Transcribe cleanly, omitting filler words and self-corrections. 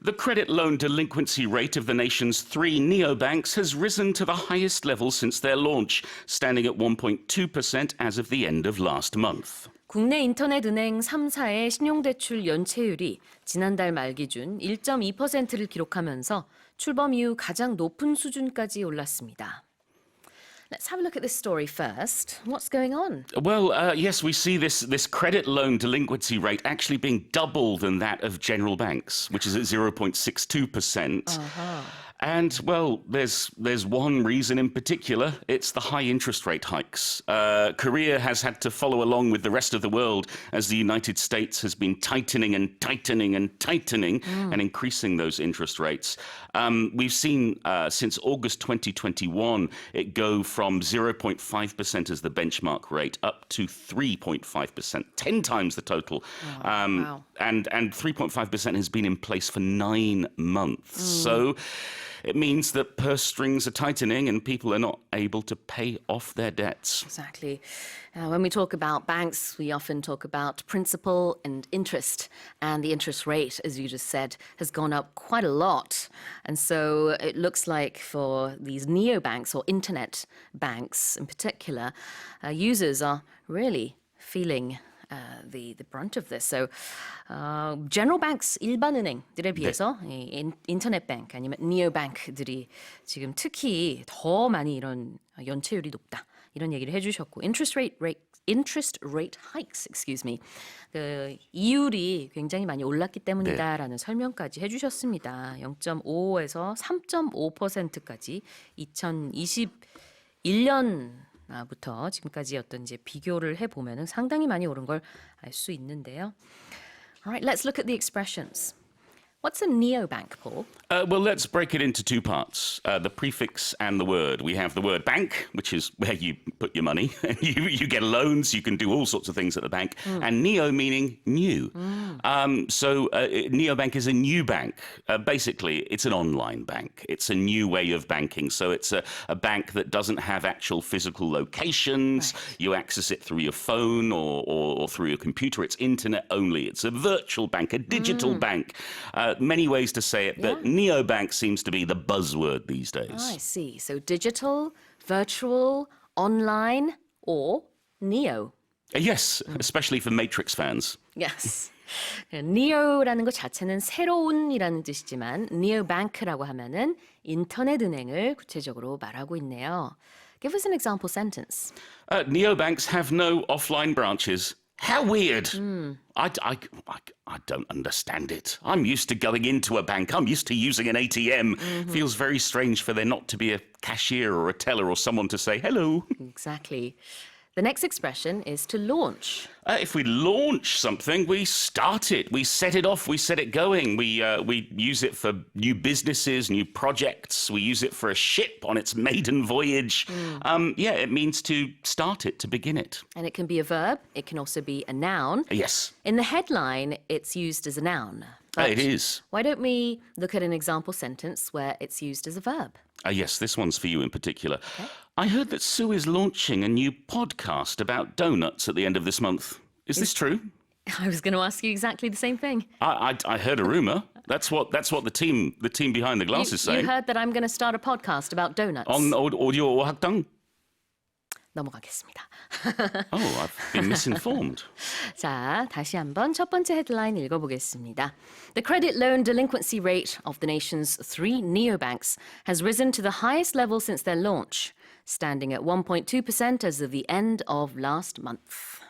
The credit loan delinquency rate of the nation's three neobanks has risen to the highest level since their launch, standing at 1.2% as of the end of last month. 국내 인터넷 은행 3사의 신용대출 연체율이 지난달 말 기준 1.2%를 기록하면서 출범 이후 가장 높은 수준까지 올랐습니다. Let's have a look at this story first. What's going on? Well, yes, we see this credit loan delinquency rate actually being double than that of general banks, which is at 0.62%. And, well, there's one reason in particular. It's the high interest rate hikes. Korea has had to follow along with the rest of the world as the United States has been tightening and tightening and tightening and increasing those interest rates. We've seen since August 2021 it go from 0.5% as the benchmark rate up to 3.5%, 10 times the total. Wow. And 3.5% has been in place for 9 months. So it means that purse strings are tightening and people are not able to pay off their debts. Exactly. When we talk about banks, we often talk about principal and interest. And the interest rate, as you just said, has gone up quite a lot. And so it looks like for these neobanks or internet banks in particular, users are really feeling the brunt of this. So general banks, 일반 은행들에 비해서 이 인터넷 뱅크 아니면 neobank들이 지금 특히 더 많이 이런 연체율이 높다. 이런 얘기를 해주셨고 interest rate hikes, 그 이율이 굉장히 많이 올랐기 때문이다라는 설명까지 해주셨습니다. 0.5에서 3.5%까지 2021년부터 지금까지 어떤 이제 비교를 해보면은 상당히 많이 오른 걸 알 수 있는데요. All right, let's look at the expressions. What's a neobank, Paul? Well, let's break it into two parts, the prefix and the word. We have the word bank, which is where you put your money. you get loans, you can do all sorts of things at the bank. And neo meaning new. So neobank is a new bank. Basically, it's an online bank. It's a new way of banking. So it's a bank that doesn't have actual physical locations. Right. You access it through your phone or through your computer. It's internet only. It's a virtual bank, a digital bank. Many ways to say it, but neobank seems to be the buzzword these days. I see. So digital, virtual, online, or neo. Yes, especially for Matrix fans. Yes. neo라는 것 자체는 새로운이라는 뜻이지만 neobank라고 하면은 인터넷 은행을 구체적으로 말하고 있네요. Give us an example sentence. Neobanks have no offline branches. How weird. I don't understand it. I'm used to going into a bank. I'm used to using an ATM. Feels very strange for there not to be a cashier or a teller or someone to say hello. Exactly. The next expression is to launch. If we launch something, we start it. We set it off. We set it going. We use it for new businesses, new projects. We use it for a ship on its maiden voyage. It means to start it, to begin it. And it can be a verb. It can also be a noun. Yes. In the headline, it's used as a noun. It is. Why don't we look at an example sentence where it's used as a verb? Yes, this one's for you in particular. Okay. I heard that Sue is launching a new podcast about donuts at the end of this month. Is this true? I was going to ask you exactly the same thing. I heard a rumor. That's what the team behind the glass is saying. You heard that I'm going to start a podcast about donuts. On audio 학당? 넘어가겠습니다. Oh, I've been misinformed. 자, 다시 한번 첫 번째 헤드라인 읽어보겠습니다. The credit loan delinquency rate of the nation's three neobanks has risen to the highest level since their launch, standing at 1.2% as of the end of last month.